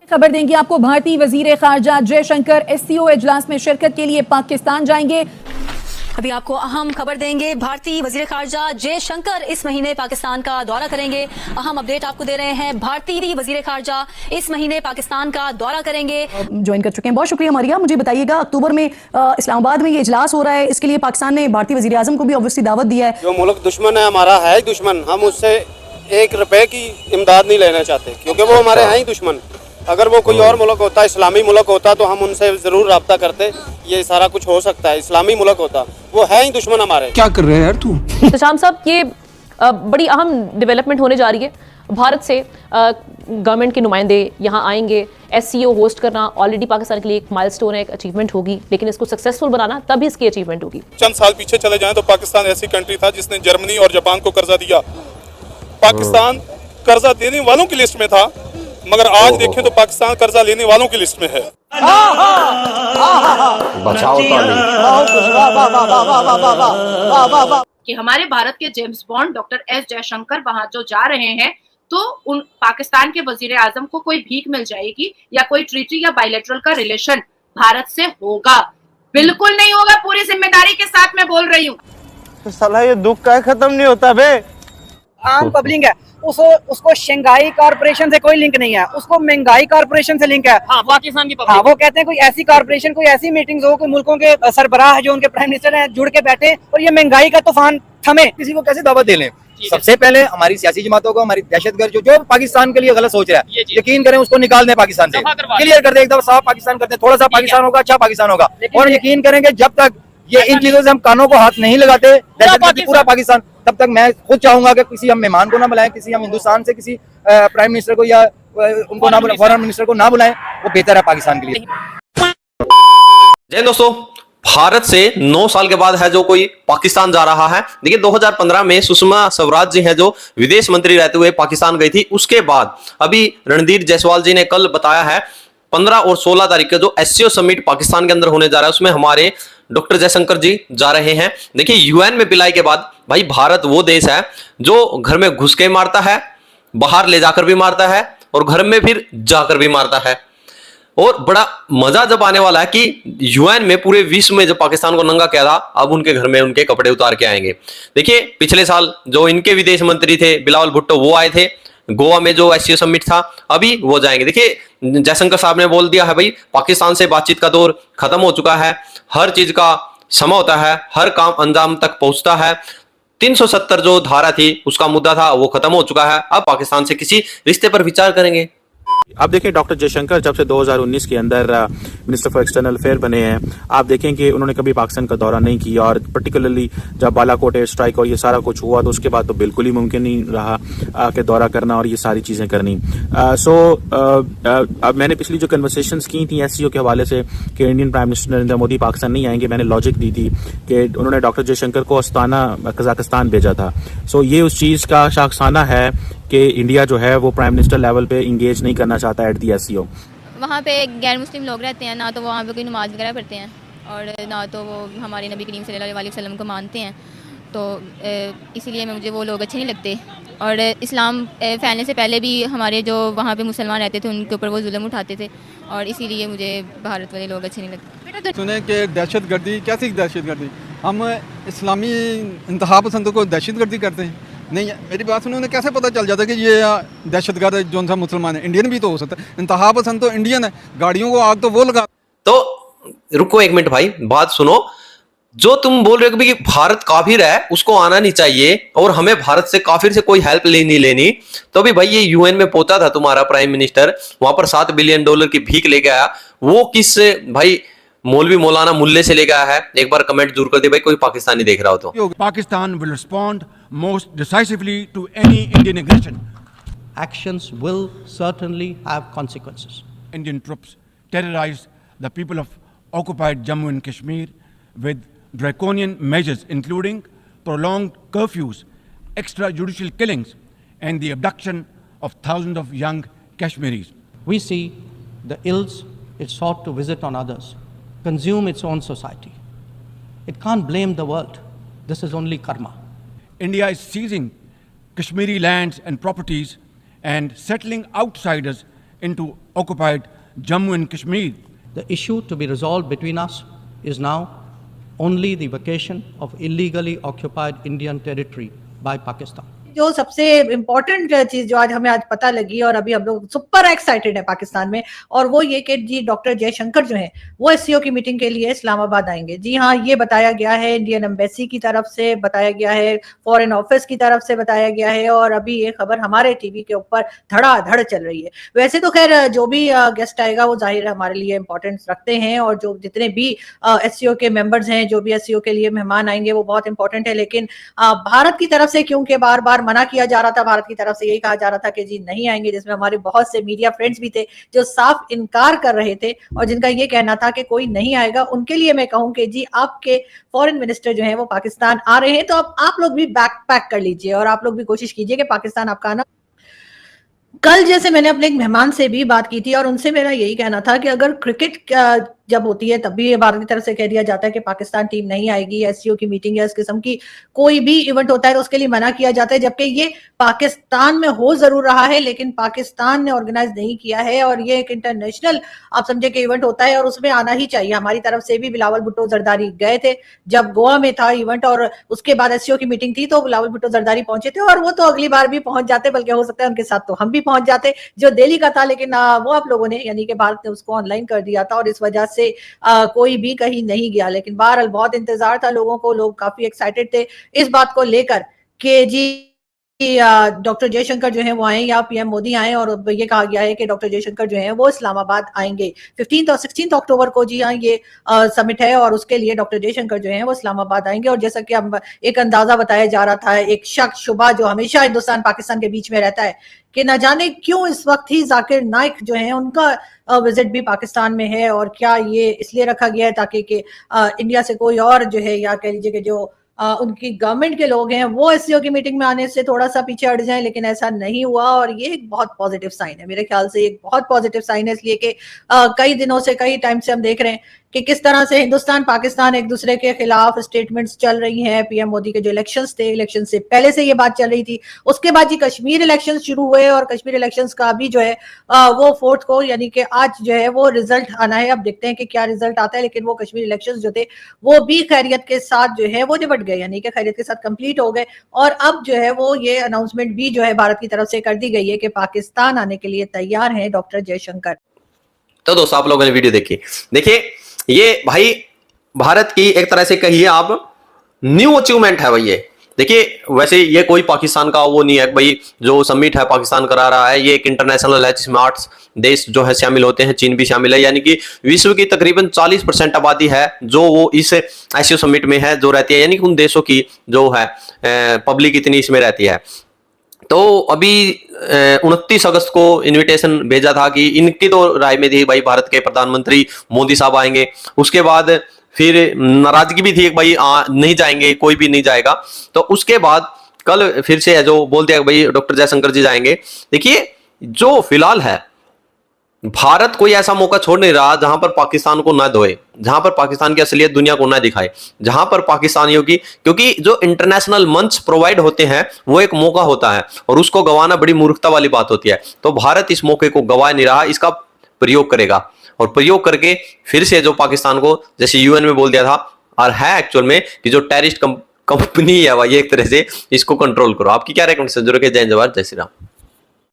खबर देंगे आपको, भारतीय वजीर खारजा जयशंकर SCO इजलास में शिरकत के लिए पाकिस्तान जाएंगे। अभी आपको अहम खबर देंगे, भारतीय वजीर खारजा जयशंकर इस महीने पाकिस्तान का दौरा करेंगे। अहम अपडेट आपको दे रहे हैं, भारतीय वजीर खारजा इस महीने पाकिस्तान का दौरा करेंगे। ज्वाइन कर चुके हैं, बहुत शुक्रिया मारिया। मुझे बताइएगा, अक्टूबर में इस्लामाबाद में ये इजलास हो रहा है, इसके लिए पाकिस्तान ने भारतीय वजीर आजम को भी ऑब्वियसली दावत दिया है। जो मुल्क दुश्मन है हमारा है ही दुश्मन, हम उससे 1 रुपए की इमदाद नहीं लेना चाहते, क्योंकि वो हमारे हैं ही दुश्मन। अगर वो कोई और मुल्क होता, इस्लामी मुल्क होता, तो हम उनसे जरूर रब्ता करते, ये सारा कुछ हो सकता है। इस्लामी मुल्क होता, वो है ही दुश्मन हमारे। क्या कर रहे हैं यार तू? तो शाम साहब, ये बड़ी अहम डेवलपमेंट होने जा रही है। भारत से गवर्नमेंट के नुमाइंदे यहाँ आएंगे, SCO होस्ट करना ऑलरेडी पाकिस्तान के लिए एक माइलस्टोन है, एक अचीवमेंट होगी, लेकिन इसको सक्सेसफुल बनाना तभी इसकी अचीवमेंट होगी। चंद साल पीछे चले जाएं तो पाकिस्तान ऐसी कंट्री था जिसने जर्मनी और जापान को कर्जा दिया। पाकिस्तान कर्जा देने वालों की लिस्ट में था, मगर आज देखें तो पाकिस्तान कर्जा लेने वालों की लिस्ट में है। कि हमारे भारत के James bond doctor S Jaishankar वहां जो जा रहे हैं, तो उन पाकिस्तान के वजीर आजम को कोई भीख मिल जाएगी या कोई ट्रीटी या बायलैटरल का रिलेशन भारत से होगा? बिल्कुल नहीं होगा, पूरी जिम्मेदारी के साथ मैं बोल रही हूँ। तो साला ये दुख का खत्म नहीं होता बे। आम पब्लिक है, उसको शंघाई कॉर्पोरेशन से कोई लिंक नहीं है, उसको महंगाई कॉर्पोरेशन से लिंक है। हाँ, पाकिस्तान की पब्लिक। हाँ, वो कहते हैं कोई ऐसी कॉर्पोरेशन, कोई ऐसी मीटिंग्स हो, कोई मुल्कों के सरबराह है जो उनके प्राइम मिनिस्टर हैं, जुड़ के बैठे और ये महंगाई का तूफान थमे। किसी को कैसे दावत दे लें? सबसे पहले हमारी सियासी जमातों को, हमारी दहशतगर्द जो पाकिस्तान के लिए गलत सोच रहा है, यकीन करें उसको निकाल दें पाकिस्तान से, क्लियर कर दे, एकदम साफ पाकिस्तान करते हैं। थोड़ा सा पाकिस्तान होगा, अच्छा पाकिस्तान होगा। और यकीन करेंगे जब तक ये इन चीजों से हम कानों को हाथ नहीं लगाते, पूरा पाकिस्तान, तब तक मैं खुद चाहूंगा कि किसी हम मेहमान को ना बुलाएं, किसी हम हिंदुस्तान से किसी प्राइम मिनिस्टर को या उनको ना बुलाएं, फॉरेन मिनिस्टर को ना बुलाएं, वो बेहतर है पाकिस्तान के लिए। जय दोस्तों, भारत से 9 साल के बाद है जो कोई पाकिस्तान जा रहा है। देखिए 2015 में सुषमा स्वराज जी हैं जो विदेश मंत्री रहते हुए पाकिस्तान गई थी। उसके बाद अभी रणधीर जायसवाल जी ने कल बताया है 15 और 16 तारीख का जो SCO समिट पाकिस्तान के अंदर होने जा रहा है, उसमें हमारे डॉक्टर जयशंकर जी जा रहे हैं। देखिए UN में पिलाई के बाद भाई भारत वो देश है जो घर में घुस के मारता है, बाहर ले जाकर भी मारता है और घर में फिर जाकर भी मारता है। और बड़ा मजा जब आने वाला है कि UN में पूरे विश्व में जब पाकिस्तान को नंगा किया था, अब उनके घर में उनके कपड़े उतार के आएंगे। देखिए पिछले साल जो इनके विदेश मंत्री थे बिलावल भुट्टो, वो आए थे गोवा में जो SCO समिट था, अभी वो जाएंगे। देखिए जयशंकर साहब ने बोल दिया है भाई पाकिस्तान से बातचीत का दौर खत्म हो चुका है, हर चीज का समय होता है, हर काम अंजाम तक पहुंचता है। 370 जो धारा थी उसका मुद्दा था वो खत्म हो चुका है, अब पाकिस्तान से किसी रिश्ते पर विचार करेंगे। आप देखें डॉक्टर जयशंकर जब से 2019 के अंदर मिनिस्टर फॉर एक्सटर्नल अफेयर बने हैं, आप देखें कि उन्होंने कभी पाकिस्तान का दौरा नहीं किया, और पर्टिकुलरली जब बालाकोट एयर स्ट्राइक और ये सारा कुछ हुआ तो उसके बाद तो बिल्कुल ही मुमकिन नहीं रहा कि दौरा करना और ये सारी चीज़ें करनी। अब मैंने पिछली जो कन्वर्सेशंस की थी SCO के हवाले से कि Indian prime minister Narendra Modi Pakistan नहीं आएंगे, मैंने लॉजिक दी थी कि उन्होंने डॉक्टर जयशंकर को अस्ताना कजाकिस्तान भेजा था। ये उस चीज़ का शाखसाना है कि इंडिया जो है वो प्राइम मिनिस्टर लेवल पे इंगेज नहीं करना चाहता एट दी SCO। वहाँ पे गैर मुस्लिम लोग रहते हैं, ना तो वहाँ पे कोई नमाज वगैरह पढ़ते हैं और ना तो वो हमारे नबी करीम सल्लल्लाहु अलैहि वसल्लम को मानते हैं, तो इसीलिए मुझे वो लोग अच्छे नहीं लगते। और इस्लाम फैलने से पहले भी हमारे जो वहाँ पे मुसलमान रहते थे उनके ऊपर वो जुल्म उठाते थे, और इसीलिए मुझे भारत वाले लोग अच्छे नहीं लगते। सुने कि दहशतगर्दी, कैसी दहशतगर्दी? हम इस्लामी इंतहा पसंदों को दहशतगर्दी करते हैं? नहीं, मेरी बात सुनो, उन्हें कैसे पता चल जाता है कि ये दहशतगर्द जो सा मुसलमान है? इंडियन भी तो हो सकता है, इंतहा पसंद तो इंडियन है, गाड़ियों को आग तो वो लगा। तो रुको एक मिनट भाई, बात सुनो। जो तुम बोल रहे हो कि भारत काफिर है उसको आना नहीं चाहिए और हमें भारत से काफिर से कोई हेल्प नहीं लेनी, तो भी भाई ये UN में पहुंचा था तुम्हारा प्राइम मिनिस्टर, वहां पर $7 बिलियन की भीख लेके आया, वो किस भाई मौलवी मौलाना मुल्ले से लेके आया है? एक बार कमेंट जरूर कर दे भाई कोई पाकिस्तानी देख रहा हो तो। Pakistan will respond most decisively to any Indian aggression. Actions will certainly have consequences. Indian troops terrorized the people of occupied Jammu and Kashmir with draconian measures including prolonged curfews, extrajudicial killings and the abduction of thousands of young Kashmiris. We see the ills it sought to visit on others, consume its own society. It can't blame the world. This is only karma. India is seizing Kashmiri lands and properties and settling outsiders into occupied Jammu and Kashmir. The issue to be resolved between us is now only the vacation of illegally occupied Indian territory by Pakistan. जो सबसे important चीज जो आज हमें आज पता लगी और अभी हम लोग सुपर एक्साइटेड है पाकिस्तान में, और वो ये कि जी डॉक्टर जयशंकर जो हैं वो एससीओ की मीटिंग के लिए इस्लामाबाद आएंगे। जी हाँ, ये बताया गया है, इंडियन एम्बेसी की तरफ से बताया गया है, फॉरेन ऑफिस की तरफ से बताया गया है, और अभी ये खबर हमारे टीवी के ऊपर धड़ाधड़ चल रही है। वैसे तो खैर जो भी गेस्ट आएगा वो जाहिर है हमारे लिए इंपॉर्टेंस रखते हैं, और जो जितने भी एससीओ के मेंबर्स हैं, जो भी एससीओ के लिए मेहमान आएंगे वो बहुत इंपॉर्टेंट है। लेकिन भारत की तरफ से क्योंकि बार बार मना किया जा रहा था, भारत की तरफ से यही कहा जा रहा था कि जी नहीं आएंगे, जिसमें हमारे बहुत से मीडिया फ्रेंड्स भी थे जो साफ इनकार कर रहे थे और जिनका ये कहना था कि कोई नहीं आएगा। उनके लिए मैं कहूं कि जी आपके फॉरेन मिनिस्टर जो हैं वो पाकिस्तान आ रहे हैं, तो अब आप लोग भी बैक पैक कर लीजिए और आप लोग भी कोशिश कीजिए कि पाकिस्तान आपका आना। कल जैसे मैंने अपने एक मेहमान से भी बात की थी और उनसे मेरा यही कहना था कि अगर क्रिकेट जब होती है तब भी भारत की तरफ से कह दिया जाता है कि पाकिस्तान टीम नहीं आएगी, एससीओ की मीटिंग या इस किस्म की कोई भी इवेंट होता है तो उसके लिए मना किया जाता है, जबकि ये पाकिस्तान में हो जरूर रहा है लेकिन पाकिस्तान ने ऑर्गेनाइज नहीं किया है, और ये एक इंटरनेशनल आप समझे कि इवेंट होता है और उसमें आना ही चाहिए। हमारी तरफ से भी बिलावल भुट्टो जरदारी गए थे जब गोवा में था इवेंट, और उसके बाद एससीओ की मीटिंग थी तो बिलावल भुट्टो जरदारी पहुंचे थे, और वो तो अगली बार भी पहुंच जाते, बल्कि हो सकता है उनके साथ तो हम भी पहुंच जाते जो दिल्ली का था, लेकिन वो आप लोगों ने यानी कि भारत ने उसको ऑनलाइन कर दिया था और इस वजह से कोई भी कहीं नहीं गया। लेकिन बहरहाल बहुत इंतजार था लोगों को, लोग काफी एक्साइटेड थे इस बात को लेकर कि जी डॉक्टर जयशंकर जो है वो आए या पीएम मोदी आए, और ये कहा गया है कि डॉक्टर जयशंकर जो है वो इस्लामाबाद आएंगे 15 और 16 अक्टूबर को। जी हाँ, ये समिट है और उसके लिए डॉक्टर जयशंकर जो है वो इस्लामाबाद आएंगे। और जैसा कि हम एक अंदाजा बताया जा रहा था, एक शक शुबा जो हमेशा हिंदुस्तान पाकिस्तान के बीच में रहता है कि न जाने क्यों इस वक्त ही जाकिर नाइक जो है उनका विजिट भी पाकिस्तान में है, और क्या ये इसलिए रखा गया है ताकि कि इंडिया से कोई और जो है या कह लीजिए कि जो उनकी गवर्नमेंट के लोग हैं वो एससीओ की मीटिंग में आने से थोड़ा सा पीछे हट जाएं, लेकिन ऐसा नहीं हुआ और ये एक बहुत पॉजिटिव साइन है। मेरे ख्याल से एक बहुत पॉजिटिव साइन है, इसलिए कि कई दिनों से कई टाइम से हम देख रहे हैं कि किस तरह से हिंदुस्तान पाकिस्तान एक दूसरे के खिलाफ स्टेटमेंट्स चल रही हैं। पीएम मोदी के जो इलेक्शंस थे, इलेक्शन से पहले से ये बात चल रही थी, उसके बाद जी कश्मीर इलेक्शंस शुरू हुए और कश्मीर इलेक्शंस का भी जो है वो 4 को यानी कि आज जो है वो रिजल्ट आना है। अब देखते हैं कि क्या रिजल्ट आता है, लेकिन वो कश्मीर इलेक्शंस जो थे वो भी खैरियत के साथ जो है वो निपट गए, यानी कि खैरियत के साथ कंप्लीट हो गए। और अब जो है वो ये अनाउंसमेंट भी जो है भारत की तरफ से कर दी गई है कि पाकिस्तान आने के लिए तैयार है डॉक्टर जयशंकर। तो दोस्तों आप लोगों ने वीडियो देखी, देखिए ये भाई भारत की एक तरह से कहिए आप न्यू अचीवमेंट है भाई। ये देखिए वैसे ये कोई पाकिस्तान का वो नहीं है भाई, जो समिट है पाकिस्तान करा रहा है, ये एक इंटरनेशनल है जिसमें 8 देश जो है शामिल होते हैं, चीन भी शामिल है, यानी कि विश्व की तकरीबन 40% आबादी है जो वो इस एससीओ समिट में है जो रहती है, यानी कि उन देशों की जो है पब्लिक इतनी इसमें रहती है। तो अभी 29 अगस्त को इनविटेशन भेजा था कि इनकी तो राय में थी भाई भारत के प्रधानमंत्री मोदी साहब आएंगे, उसके बाद फिर नाराजगी भी थी कि भाई नहीं जाएंगे, कोई भी नहीं जाएगा। तो उसके बाद कल फिर से जो बोल दिया भाई डॉक्टर जयशंकर जी जाएंगे। देखिए जो फिलहाल है भारत कोई ऐसा मौका छोड़ नहीं रहा जहां पर पाकिस्तान को न धोए, जहां पर पाकिस्तान की असलियत दुनिया को न दिखाए, जहां पर पाकिस्तानियों की, क्योंकि जो इंटरनेशनल मंच प्रोवाइड होते हैं वो एक मौका होता है और उसको गंवाना बड़ी मूर्खता वाली बात होती है। तो भारत इस मौके को गंवा नहीं रहा, इसका प्रयोग करेगा और प्रयोग करके फिर से जो पाकिस्तान को जैसे यूएन में बोल दिया था और है एक्चुअल में कि जो टेररिस्ट कंपनी है वह एक तरह से इसको कंट्रोल करो। आपकी क्या रिकमेंडेशन जरूर है? जय जवाहर जय श्री राम।